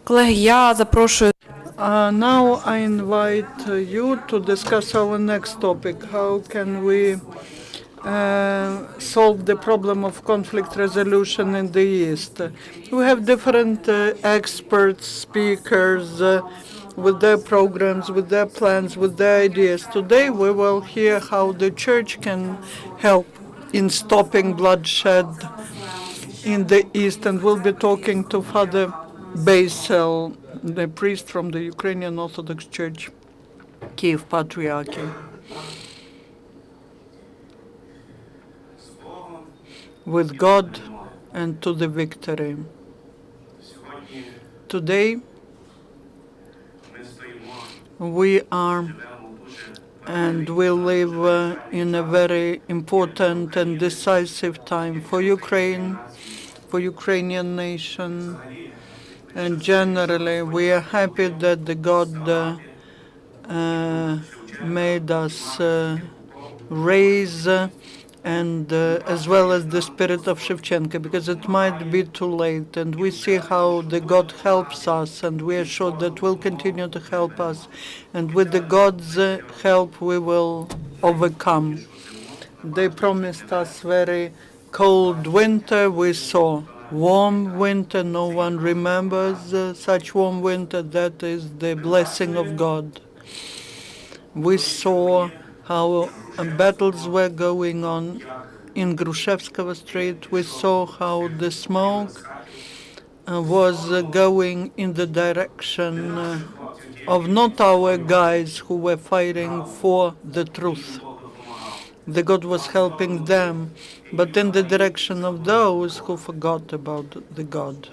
Колеги, я запрошую. Now I invite you to discuss our next topic. How can we solve the problem of conflict resolution in the East? We have different experts, speakers with their programs, with their plans, with their ideas. Today we will hear how the Church can help in stopping bloodshed in the East, and we'll be talking to Father Basil, the priest from the Ukrainian Orthodox Church, Kyiv Patriarchate. With God and to the victory. Today we are and we live in a very important and decisive time for Ukraine, for Ukrainian nation, and generally we are happy that the God made us raise and as well as the spirit of Shevchenko, because it might be too late, and we see how the God helps us, and we are sure that will continue to help us, and with the God's help we will overcome. They promised us very cold winter. We saw warm winter. No one remembers such warm winter. That is the blessing of God. We saw how battles were going on in Grushevskovo Street. We saw how the smoke was going in the direction of not our guys who were fighting for the truth. The God was helping them, but in the direction of those who forgot about the God.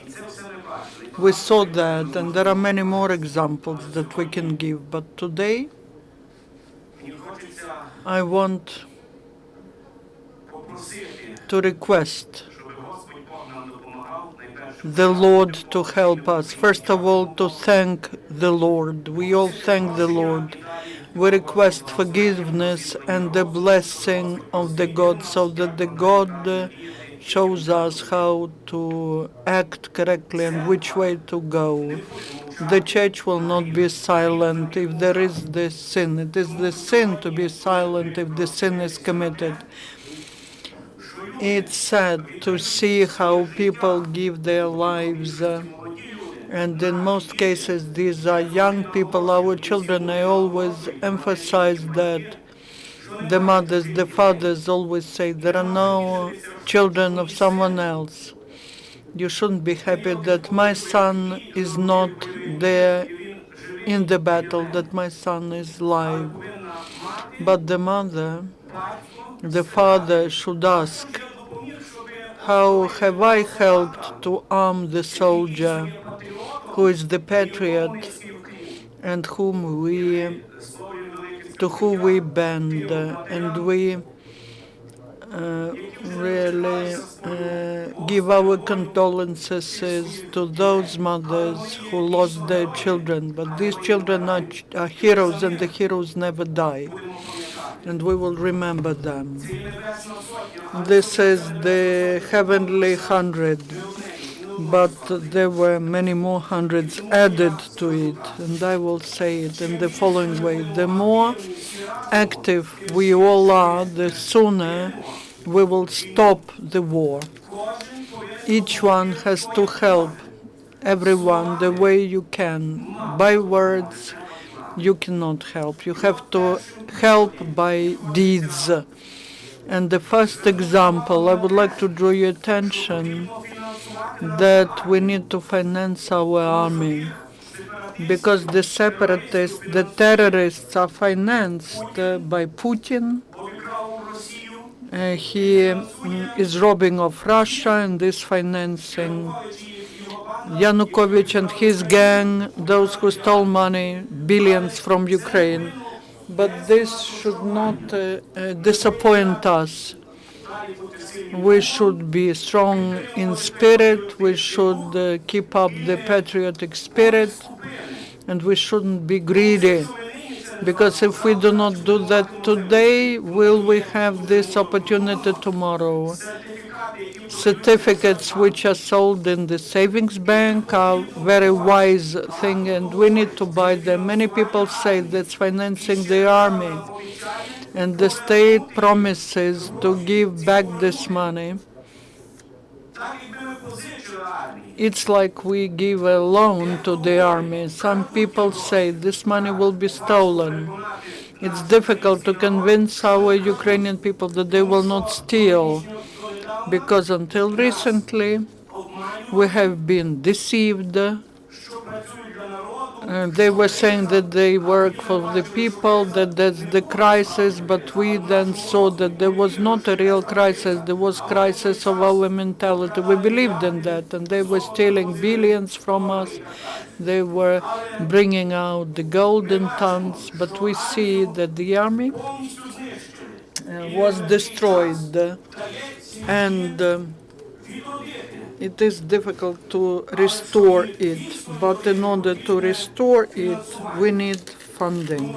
We saw that, and there are many more examples that we can give, but today I want to request the Lord to help us. First of all, to thank the Lord. We all thank the Lord. We request forgiveness and the blessing of the God, so that the God shows us how to act correctly and which way to go. The Church will not be silent if there is this sin. It is the sin to be silent if the sin is committed. It's sad to see how people give their lives, and in most cases these are young people, our children. I always emphasize that the mothers, the fathers always say there are no children of someone else. You shouldn't be happy that my son is not there in the battle, that my son is alive. But the mother, the father should ask, how have I helped to arm the soldier who is the patriot and to whom we bend, and we really give our condolences to those mothers who lost their children. But these children are heroes, and the heroes never die, and we will remember them. This is the heavenly 100, but there were many more hundreds added to it, and I will say it in the following way. The more active we all are, the sooner we will stop the war. Each one has to help everyone the way you can. By words, you cannot help. You have to help by deeds. And the first example, I would like to draw your attention that we need to finance our army, because the separatists, the terrorists are financed by Putin. He is robbing of Russia and is financing Yanukovych and his gang, those who stole money, billions from Ukraine. But this should not disappoint us. We should be strong in spirit, we should keep up the patriotic spirit, and we shouldn't be greedy. Because if we do not do that today, will we have this opportunity tomorrow? certificates which are sold in the savings bank are very wise thing, and we need to buy them. Many people say that's financing the army, and the state promises to give back this money. It's like we give a loan to the army. Some people say this money will be stolen. It's difficult to convince our Ukrainian people that they will not steal, because until recently we have been deceived. They were saying that they work for the people, that that's the crisis, but we then saw that there was not a real crisis, there was crisis of our mentality. We believed in that, and they were stealing billions from us. They were bringing out the golden tons, but we see that the army was destroyed, and it is difficult to restore it, but in order to restore it, we need funding.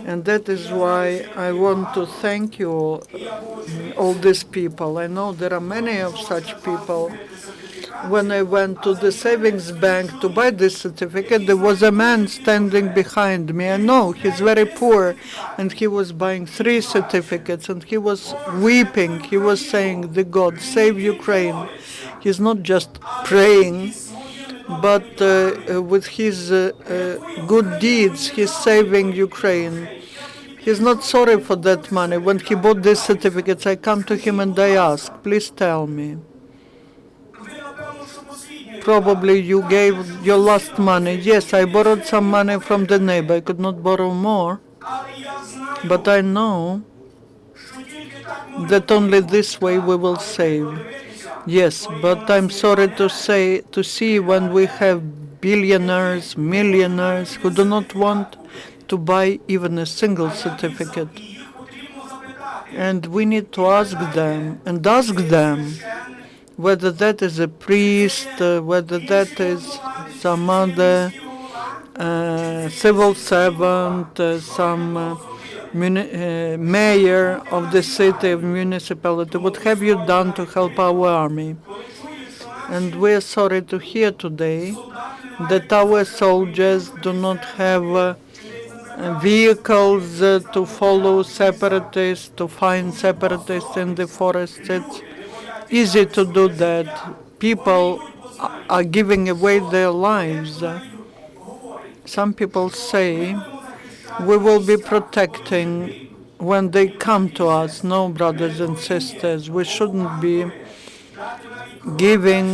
And that is why I want to thank you all these people. I know there are many of such people. When I went to the savings bank to buy this certificate, there was a man standing behind me. I know he's very poor, and he was buying 3 certificates, and he was weeping. He was saying, "The God, save Ukraine." He's not just praying, but with his good deeds, he's saving Ukraine. He's not sorry for that money. When he bought these certificates, I come to him and I ask, "Please tell me. Probably you gave your last money." "Yes, I borrowed some money from the neighbor. I could not borrow more. But I know that only this way we will save." "Yes, but I'm sorry to see when we have billionaires, millionaires who do not want to buy even a single certificate. And we need to ask them whether that is a priest, whether that is some other civil servant, some mayor of the city, of municipality. What have you done to help our army?" And we are sorry to hear today that our soldiers do not have vehicles to follow separatists, to find separatists in the forests. It's easy to do that. People are giving away their lives. Some people say we will be protecting when they come to us. No, brothers and sisters, we shouldn't be giving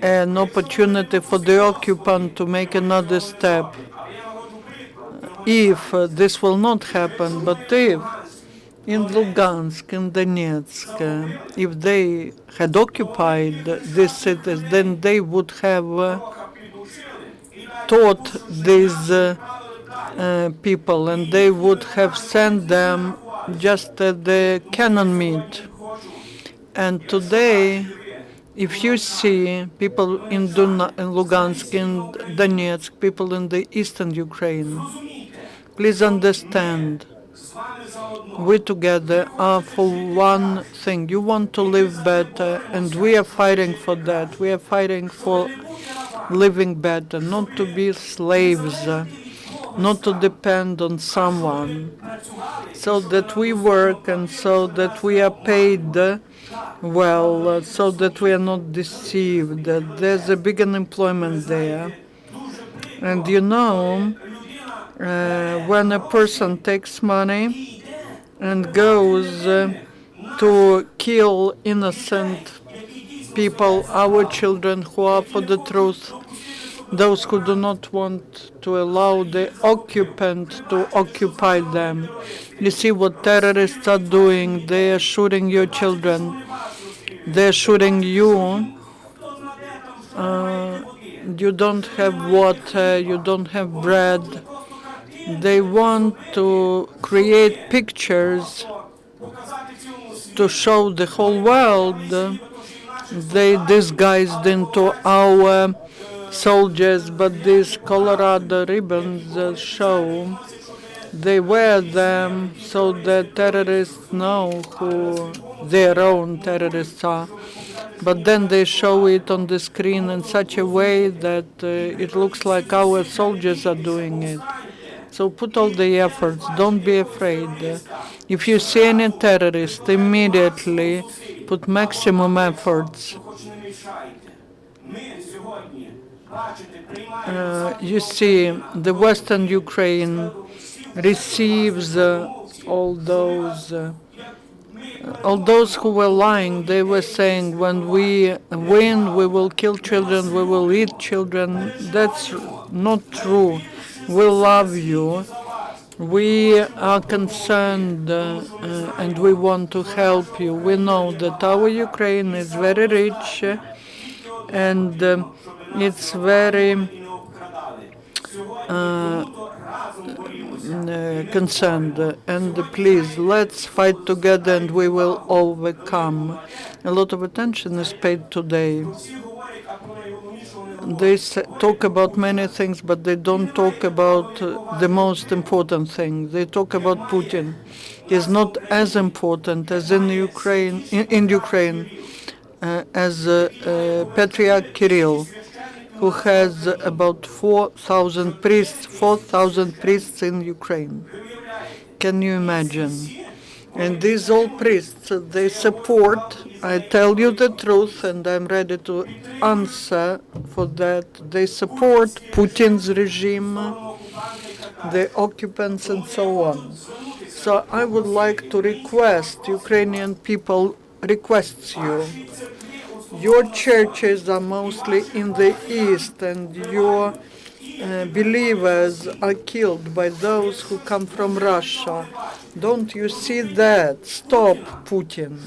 an opportunity for the occupant to make another step. If this will not happen, but if in Lugansk, in Donetsk, if they had occupied these cities, then they would have taught these people, and they would have sent them just at the cannon meat. And today, if you see people in Lugansk, in Donetsk, people in the eastern Ukraine, please understand, we together are for one thing. You want to live better, and we are fighting for that. We are fighting for living better, not to be slaves, not to depend on someone, so that we work and so that we are paid well, so that we are not deceived. There's a big unemployment there. And you know, when a person takes money and goes to kill innocent people, our children who are for the truth, those who do not want to allow the occupant to occupy them. You see what terrorists are doing. They are shooting your children. They are shooting you. You don't have water. You don't have bread. They want to create pictures to show the whole world. They disguised into our soldiers, but these Colorado ribbons show They wear them so that terrorists know who their own terrorists are. But then they show it on the screen in such a way that it looks like our soldiers are doing it. So put all the efforts, don't be afraid. If you see any terrorist, immediately put maximum efforts. You see, the Western Ukraine receives all those who were lying. They were saying, when we win, we will kill children, we will eat children. That's not true. We love you. We are concerned and we want to help you. We know that our Ukraine is very rich and it's very concerned. And please, let's fight together and we will overcome. A lot of attention is paid today. They talk about many things, but they don't talk about the most important thing. They talk about Putin. He's not as important as in Ukraine, as Patriarch Kirill, who has about 4,000 priests in Ukraine. Can you imagine? And these old priests, they support, I tell you the truth, and I'm ready to answer for that, they support Putin's regime, the occupants, and so on. So I would like to request, Ukrainian people requests you, your churches are mostly in the east, and your believers are killed by those who come from Russia. Don't you see that? Stop Putin,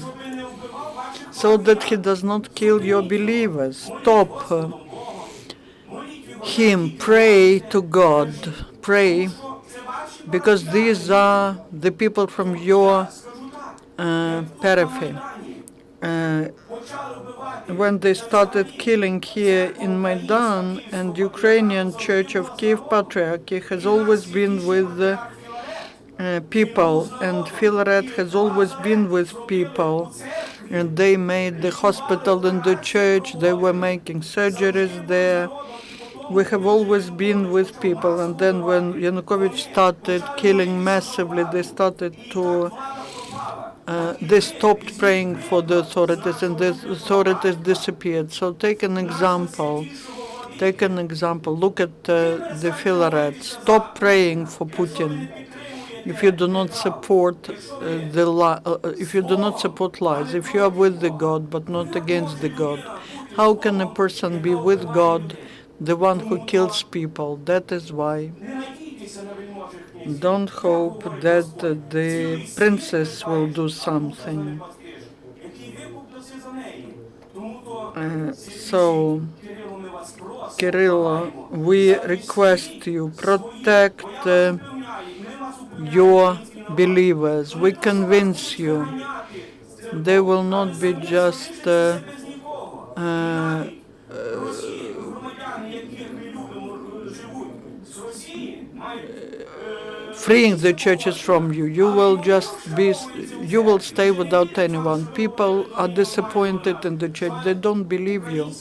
so that he does not kill your believers. Stop him. Pray to God. Pray, because these are the people from your periphery. When they started killing here in Maidan, and Ukrainian Church of Kyiv Patriarchate has always been with people, and Filaret has always been with people, and they made the hospital in the church, they were making surgeries there. We have always been with people, and then when Yanukovych started killing massively, they stopped praying for the authorities, and the authorities disappeared. So take an example. Look at the Filaret. Stop praying for Putin. If you do not support if you do not support lies, if you are with the God but not against the God, how can a person be with God, the one who kills people? That is why don't hope that the princess will do something. So, Kirill, we request you, protect your believers. We convince you they will not be just freeing the churches from you. You will stay without anyone. People are disappointed in the church. They don't believe you.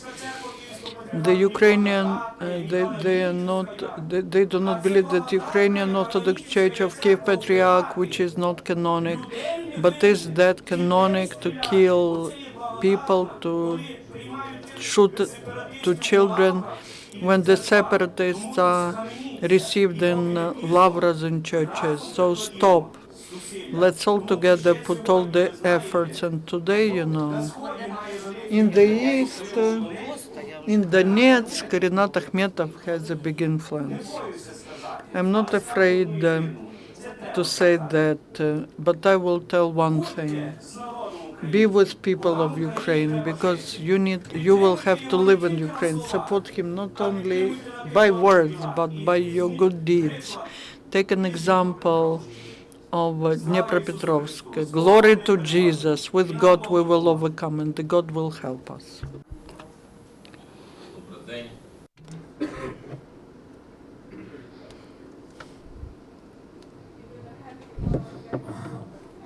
The Ukrainian, they do not believe that Ukrainian Orthodox Church of Kyiv Patriarch, which is not canonic, but is that canonic to kill people, to shoot to children, when the separatists are received in lavras in churches. So stop. Let's all together put all the efforts. And today, in the east, in Donetsk, Rinat Akhmetov has a big influence. I'm not afraid to say that, but I will tell one thing. Be with people of Ukraine, because you will have to live in Ukraine. Support him not only by words, but by your good deeds. Take an example of Dnepropetrovsk. Glory to Jesus. With God we will overcome, and the God will help us.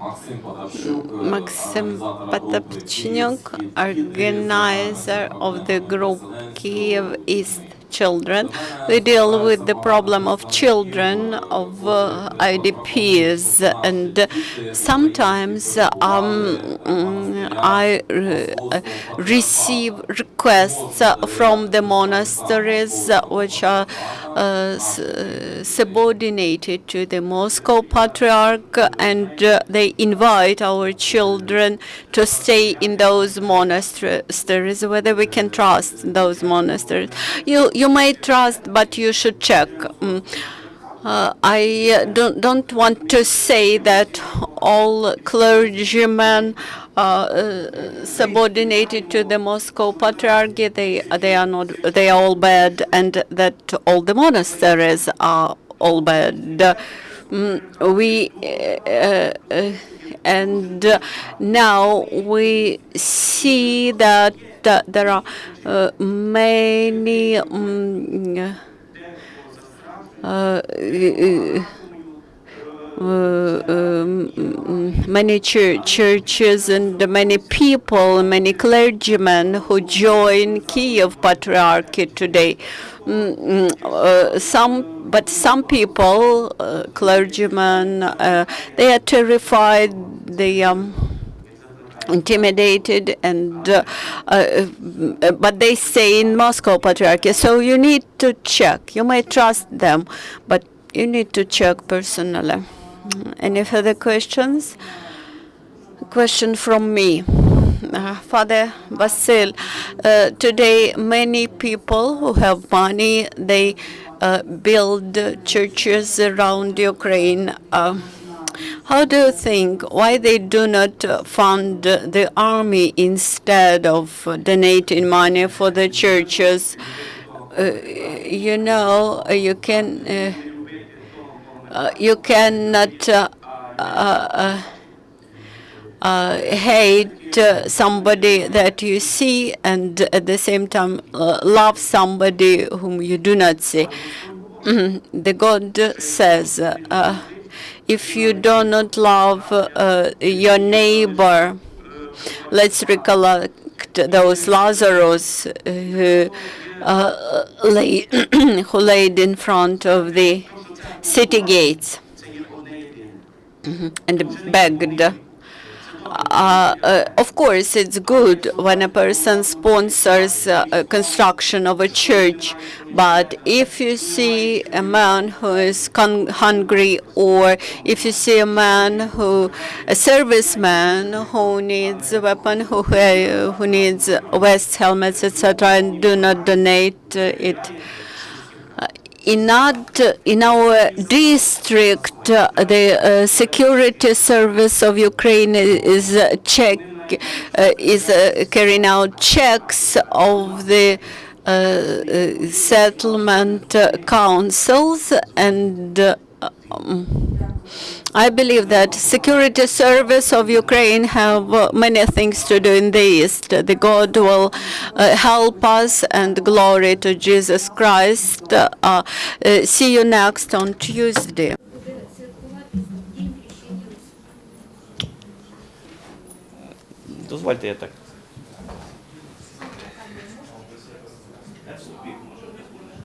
Maxim Potapchnyuk, organizer of the group Kyiv East Children. We deal with the problem of children of IDPs, and sometimes I receive requests from the monasteries which are subordinated to the Moscow Patriarch, and they invite our children to stay in those monasteries, whether we can trust those monasteries. You may trust, but you should check. I don't want to say that all clergymen subordinated to the Moscow Patriarchy, they are not, they are all bad, and that all the monasteries are all bad. And now we see that there are many many churches and many people, many clergymen who join Kyiv Patriarchate today. Some people, clergymen, they are terrified, they intimidated, and but they stay in Moscow Patriarchy. So you need to check. You may trust them, but you need to check personally. Any further questions? Question from me. Father Basil, today many people who have money, they build churches around Ukraine. How do you think, why they do not fund the army instead of donating money for the churches? You know, you cannot hate somebody that you see and at the same time love somebody whom you do not see. The God says, if you do not love your neighbor, let's recollect those Lazarus who laid in front of the city gates and begged. Of course, it's good when a person sponsors construction of a church, but if you see a man who is hungry, or if you see a serviceman who needs a weapon, who needs vest, helmets, etc., and do not donate it. In our district, the security service of Ukraine is carrying out checks of the settlement councils, and I believe that security service of Ukraine have many things to do in the East. The God will help us, and glory to Jesus Christ. See you next on Tuesday. Дозвольте, я так